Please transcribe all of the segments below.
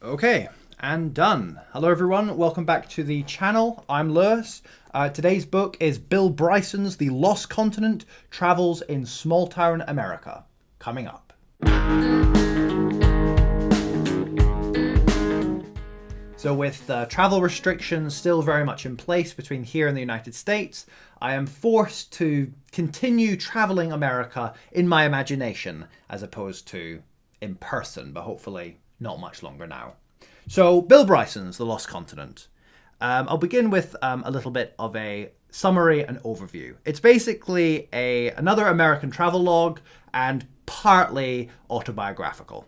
Okay, and done. Hello everyone, welcome back to the channel. I'm Lewis. Today's book is Bill Bryson's The Lost Continent, Travels in Small Town America. Coming up. So with travel restrictions still very much in place between here and the United States, I am forced to continue traveling America in my imagination as opposed to in person, but hopefully not much longer now. So Bill Bryson's The Lost Continent. I'll begin with a little bit of a summary and overview. It's basically another American travelogue and partly autobiographical.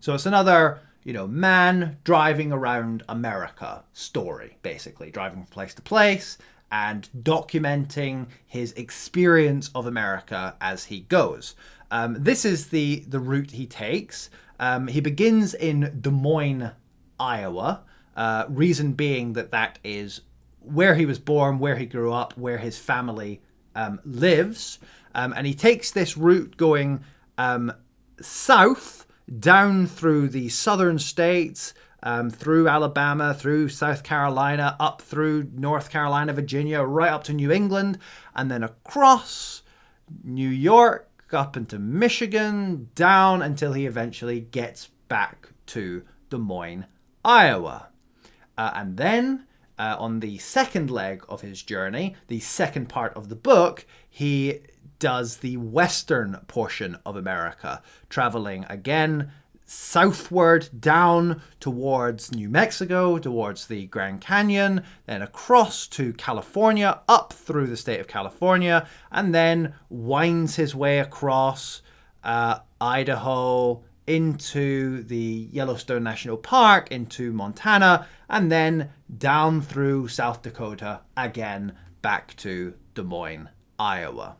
So it's another, man driving around America story, basically, driving from place to place and documenting his experience of America as he goes. This is the route he takes. He begins in Des Moines, Iowa, reason being that is where he was born, where he grew up, where his family lives. And he takes this route going south, down through the southern states, through Alabama, through South Carolina, up through North Carolina, Virginia, right up to New England, and then across New York, up into Michigan, down until he eventually gets back to Des Moines, Iowa. And then on the second leg of his journey, the second part of the book, he does the western portion of America, traveling again southward down towards New Mexico, towards the Grand Canyon, then across to California, up through the state of California, and then winds his way across Idaho into the Yellowstone National Park, into Montana, and then down through South Dakota, again back to Des Moines, Iowa.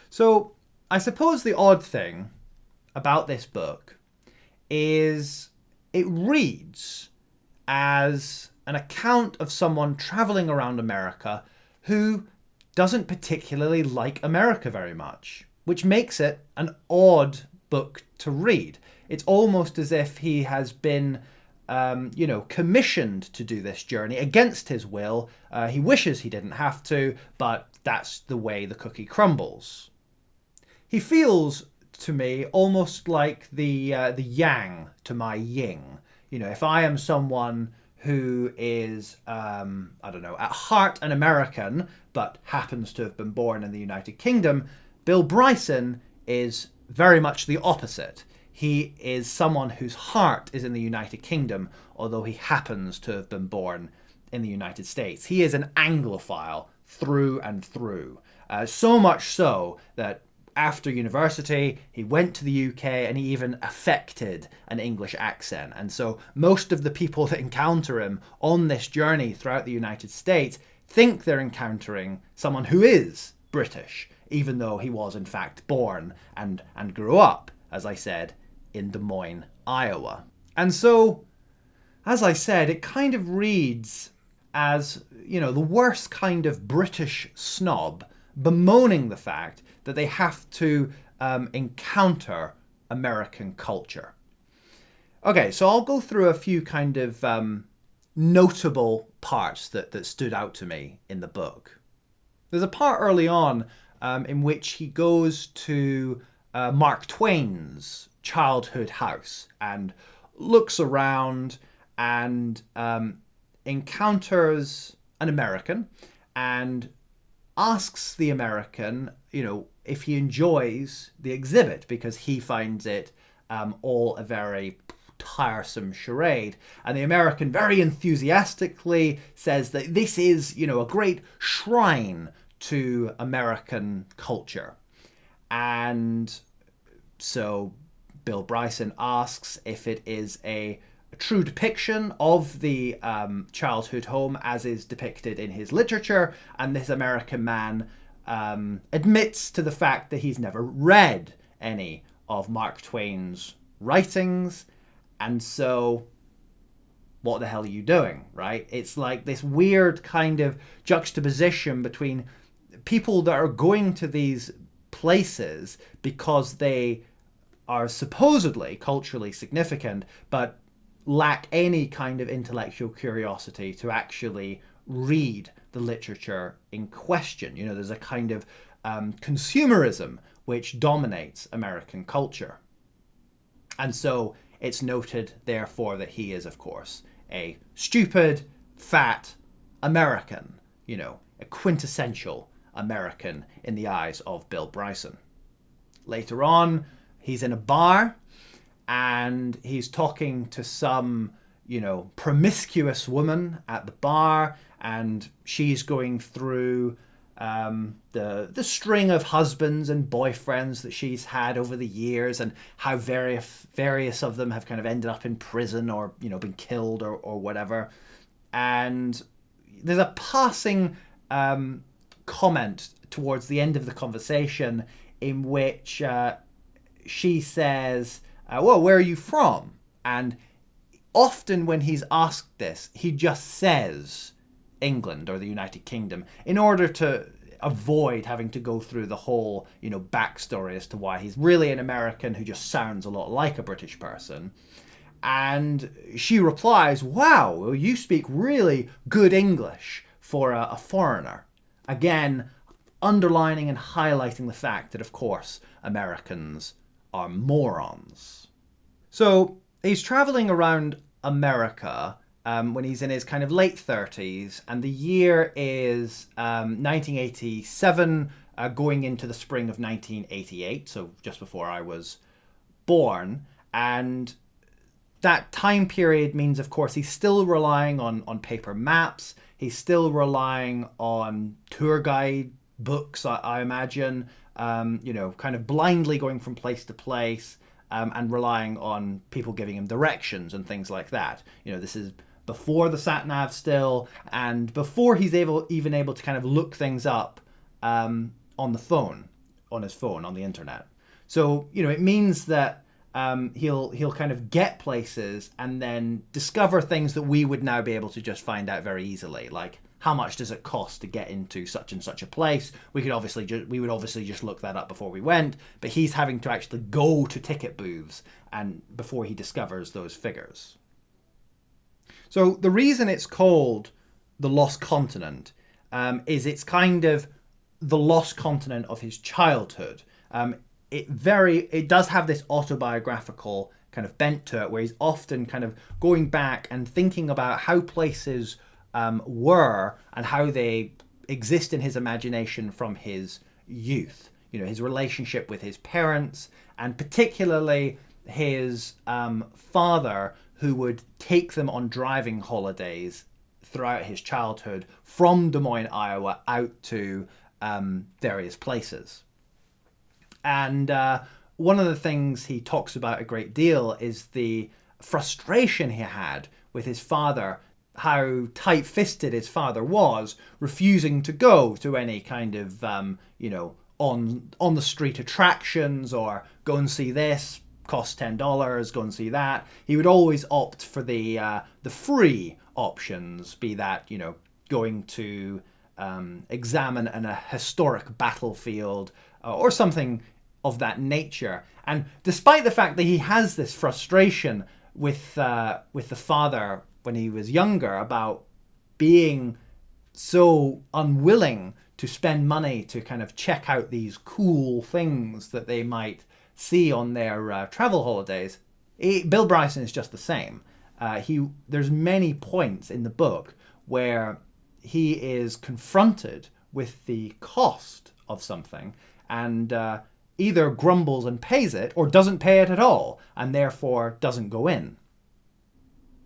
So I suppose the odd thing about this book is it reads as an account of someone traveling around America who doesn't particularly like America very much, which makes it an odd book to read. It's almost as if he has been commissioned to do this journey against his will. He wishes he didn't have to, but that's the way the cookie crumbles. He feels to me almost like the yang to my yin. If I am someone who is, at heart an American, but happens to have been born in the United Kingdom, Bill Bryson is very much the opposite. He is someone whose heart is in the United Kingdom, although he happens to have been born in the United States. He is an Anglophile through and through. So much so that after university, he went to the UK and he even affected an English accent. And so most of the people that encounter him on this journey throughout the United States think they're encountering someone who is British, even though he was in fact born and grew up, as I said, in Des Moines, Iowa. And so, as I said, it kind of reads as, the worst kind of British snob bemoaning the fact that they have to encounter American culture. Okay, so I'll go through a few kind of notable parts that stood out to me in the book. There's a part early on in which he goes to Mark Twain's childhood house and looks around and encounters an American and asks the American, if he enjoys the exhibit, because he finds it all a very tiresome charade. And the American very enthusiastically says that this is, a great shrine to American culture. And so Bill Bryson asks if it is a true depiction of the childhood home as is depicted in his literature, and this American man admits to the fact that he's never read any of Mark Twain's writings, and so what the hell are you doing, right? It's like this weird kind of juxtaposition between people that are going to these places because they are supposedly culturally significant, but lack any kind of intellectual curiosity to actually read the literature in question. You know, there's a kind of consumerism which dominates American culture. And so it's noted, therefore, that he is, of course, a stupid, fat American, you know, a quintessential American in the eyes of Bill Bryson. Later on, he's in a bar and he's talking to some, you know, promiscuous woman at the bar, and she's going through the string of husbands and boyfriends that she's had over the years, and how various of them have kind of ended up in prison or, you know, been killed or whatever. And there's a passing comment towards the end of the conversation in which she says, well, where are you from? And often when he's asked this, he just says England or the United Kingdom in order to avoid having to go through the whole, you know, backstory as to why he's really an American who just sounds a lot like a British person. And she replies, wow, you speak really good English for a foreigner. Again, underlining and highlighting the fact that, of course, Americans are morons. So he's traveling around America when he's in his kind of late 30s, and the year is 1987, going into the spring of 1988, so just before I was born. And that time period means, of course, he's still relying on paper maps. He's still relying on tour guide books, I imagine, you know, kind of blindly going from place to place, and relying on people giving him directions and things like that. You know, this is before the sat nav still, and before he's even able to kind of look things up on the phone, on his phone, on the internet. So, you know, it means that he'll kind of get places and then discover things that we would now be able to just find out very easily, like how much does it cost to get into such and such a place. We would obviously just look that up before we went, but he's having to actually go to ticket booths and before he discovers those figures. So the reason it's called the Lost Continent is it's kind of the lost continent of his childhood. It does have this autobiographical kind of bent to it, where he's often kind of going back and thinking about how places were and how they exist in his imagination from his youth. You know, his relationship with his parents, and particularly his father, who would take them on driving holidays throughout his childhood from Des Moines, Iowa, out to various places. And one of the things he talks about a great deal is the frustration he had with his father, how tight-fisted his father was, refusing to go to any kind of, you know, on the street attractions, or go and see this, cost $10, go and see that. He would always opt for the free options, be that, you know, going to examine a historic battlefield or something of that nature. And despite the fact that he has this frustration with the father when he was younger about being so unwilling to spend money to kind of check out these cool things that they might see on their travel holidays, Bill Bryson is just the same. There's many points in the book where he is confronted with the cost of something and either grumbles and pays it, or doesn't pay it at all, and therefore doesn't go in.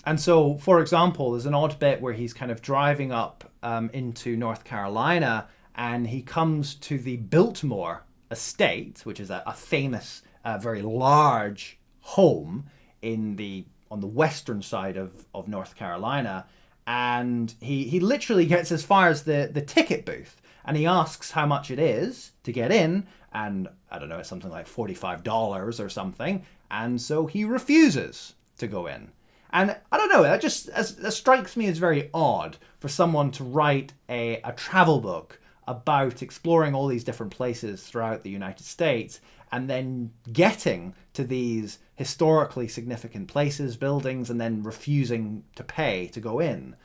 And so, for example, there's an odd bit where he's kind of driving up into North Carolina, and he comes to the Biltmore estate, which is a famous, very large home on the western side of North Carolina. And he literally gets as far as the ticket booth, and he asks how much it is to get in, and I don't know, it's something like $45 or something, and so he refuses to go in. And I don't know, that strikes me as very odd for someone to write a travel book about exploring all these different places throughout the United States, and then getting to these historically significant places, buildings, and then refusing to pay to go in.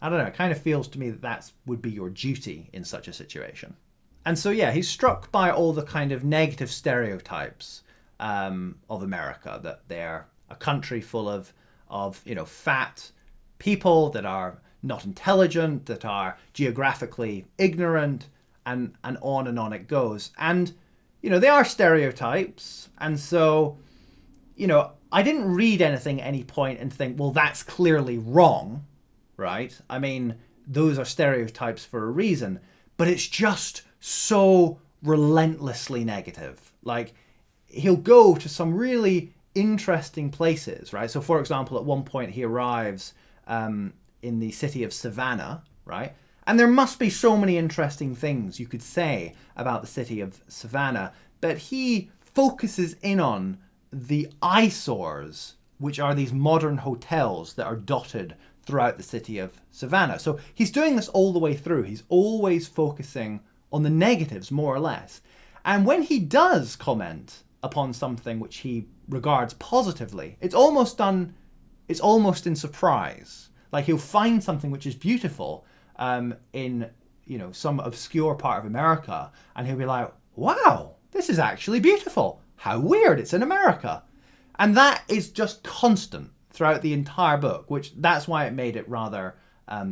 I don't know, it kind of feels to me that that would be your duty in such a situation. And so, yeah, he's struck by all the kind of negative stereotypes of America, that they're a country full of fat people that are not intelligent, that are geographically ignorant, and on it goes. And, they are stereotypes. And so, I didn't read anything at any point and think, well, that's clearly wrong, right? I mean, those are stereotypes for a reason, but it's just so relentlessly negative. Like, he'll go to some really interesting places, right? So, for example, at one point he arrives in the city of Savannah, right? And there must be so many interesting things you could say about the city of Savannah, but he focuses in on the eyesores, which are these modern hotels that are dotted throughout the city of Savannah. So he's doing this all the way through. He's always focusing on the negatives, more or less. And when he does comment upon something which he regards positively, it's almost in surprise. Like, he'll find something which is beautiful in some obscure part of America, and he'll be like, wow, this is actually beautiful. How weird, it's in America. And that is just constant throughout the entire book, which that's why it made it rather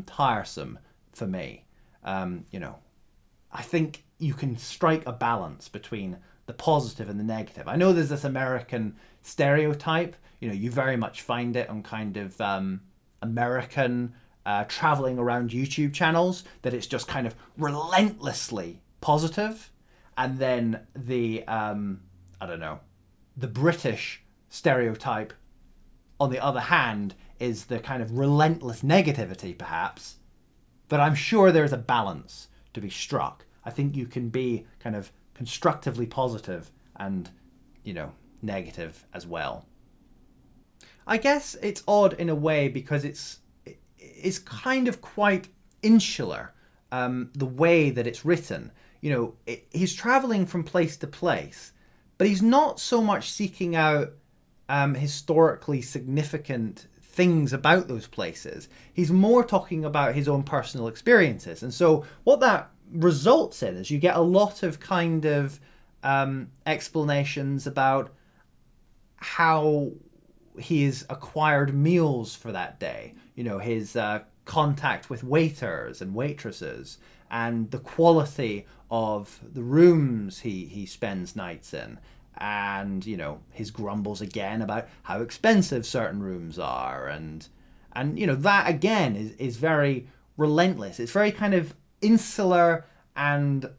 tiresome for me. I think you can strike a balance between the positive and the negative. I know there's this American stereotype, you very much find it on kind of American traveling around YouTube channels, that it's just kind of relentlessly positive. And then the British stereotype, on the other hand, is the kind of relentless negativity, perhaps. But I'm sure there's a balance to be struck. I think you can be kind of constructively positive and, negative as well. I guess it's odd in a way because it's kind of quite insular, the way that it's written. He's traveling from place to place, but he's not so much seeking out historically significant things about those places. He's more talking about his own personal experiences. And so what that results in is you get a lot of kind of explanations about how he's acquired meals for that day, his contact with waiters and waitresses, and the quality of the rooms he spends nights in, and his grumbles again about how expensive certain rooms are, and that again is very relentless. It's very kind of insular, and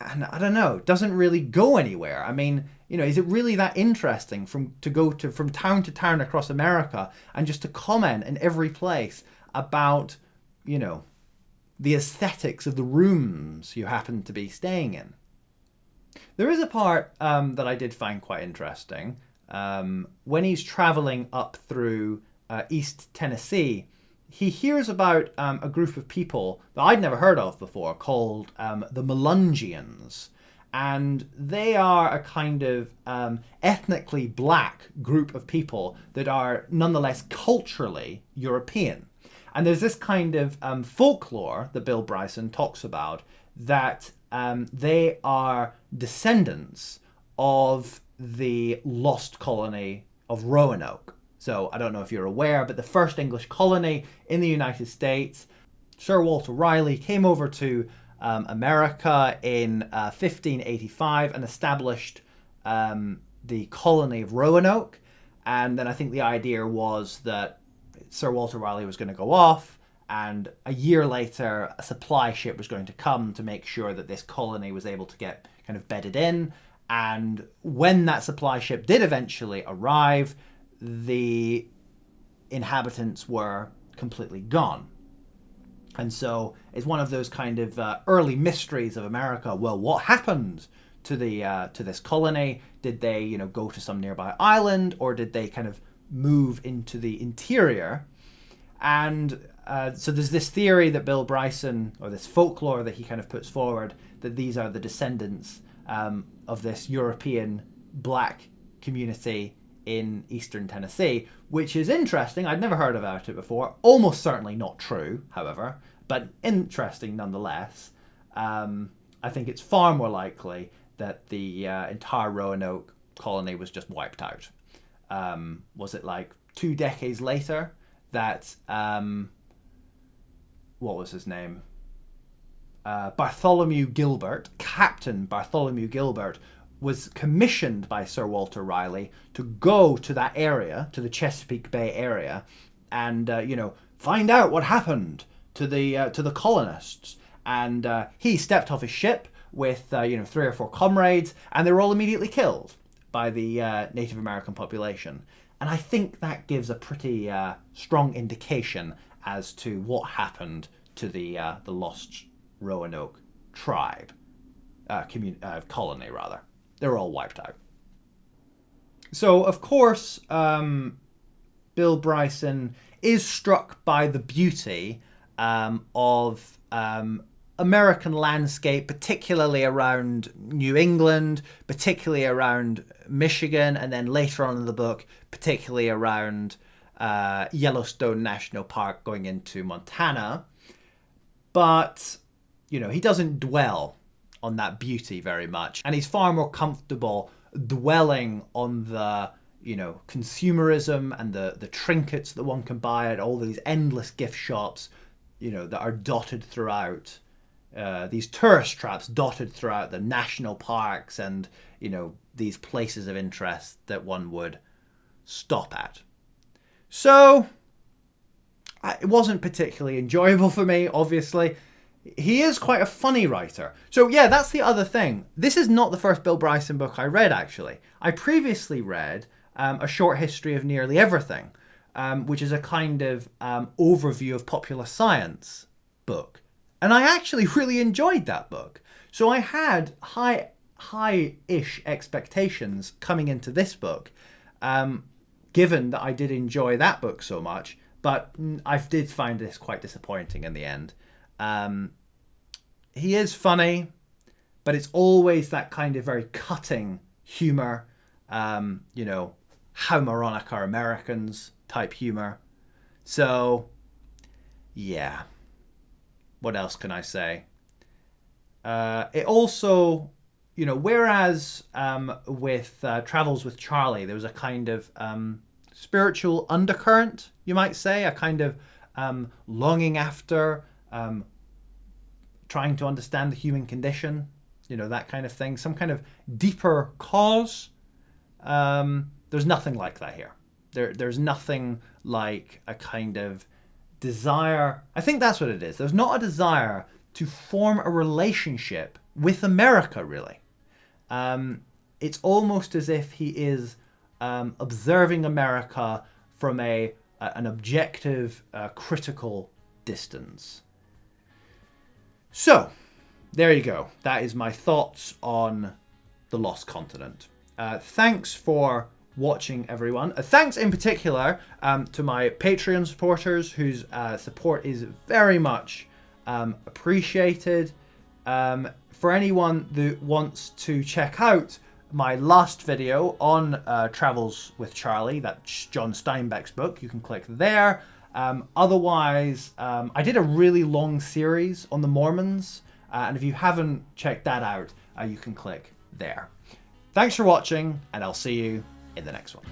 I don't know, doesn't really go anywhere. I mean, is it really that interesting to go from town to town across America and just to comment in every place about the aesthetics of the rooms you happen to be staying in? There is a part that I did find quite interesting. When he's traveling up through East Tennessee, he hears about a group of people that I'd never heard of before called the Melungians. And they are a kind of ethnically black group of people that are nonetheless culturally European. And there's this kind of folklore that Bill Bryson talks about, that they are descendants of the lost colony of Roanoke. So I don't know if you're aware, but the first English colony in the United States, Sir Walter Raleigh came over to America in 1585 and established the colony of Roanoke. And then I think the idea was that Sir Walter Raleigh was going to go off, and a year later a supply ship was going to come to make sure that this colony was able to get kind of bedded in. And when that supply ship did eventually arrive, the inhabitants were completely gone. And so it's one of those kind of early mysteries of America. Well, what happened to this colony? Did they, go to some nearby island, or did they kind of move into the interior? And so there's this theory that Bill Bryson, or this folklore that he kind of puts forward, that these are the descendants of this European black community in eastern Tennessee, which is interesting. I'd never heard about it before. Almost certainly not true, however, but interesting nonetheless. I think it's far more likely that the entire Roanoke colony was just wiped out. Was it like 2 decades later that, what was his name? Bartholomew Gilbert, Captain Bartholomew Gilbert, was commissioned by Sir Walter Raleigh to go to that area, to the Chesapeake Bay area, and find out what happened to the colonists. And he stepped off his ship with 3 or 4 comrades, and they were all immediately killed by the Native American population. And I think that gives a pretty strong indication as to what happened to the lost Roanoke tribe, colony rather. They were all wiped out. So, of course, Bill Bryson is struck by the beauty of American landscape, particularly around New England, particularly around Michigan, and then later on in the book, particularly around Yellowstone National Park going into Montana. But, he doesn't dwell on that beauty very much. And he's far more comfortable dwelling on the, consumerism and the trinkets that one can buy at all these endless gift shops, that are dotted throughout, these tourist traps dotted throughout the national parks and, these places of interest that one would stop at. So, it wasn't particularly enjoyable for me, obviously. He is quite a funny writer. So yeah, that's the other thing. This is not the first Bill Bryson book I read, actually. I previously read A Short History of Nearly Everything, which is a kind of overview of popular science book. And I actually really enjoyed that book. So I had high-ish expectations coming into this book, given that I did enjoy that book so much. But I did find this quite disappointing in the end. He is funny, but it's always that kind of very cutting humor, how moronic are Americans type humor. So, yeah. What else can I say? It also, whereas with Travels with Charlie, there was a kind of spiritual undercurrent, you might say, a kind of longing after, trying to understand the human condition, that kind of thing, some kind of deeper cause. There's nothing like that here. There's nothing like a kind of desire. I think that's what it is. There's not a desire to form a relationship with America, really. It's almost as if he is observing America from an objective, critical distance. So, there you go. That is my thoughts on The Lost Continent. Thanks for watching, everyone. Thanks in particular to my Patreon supporters, whose support is very much appreciated. For anyone that wants to check out my last video on Travels with Charlie, that's John Steinbeck's book, you can click there. Otherwise, I did a really long series on the Mormons, and if you haven't checked that out, you can click there. Thanks for watching, and I'll see you in the next one.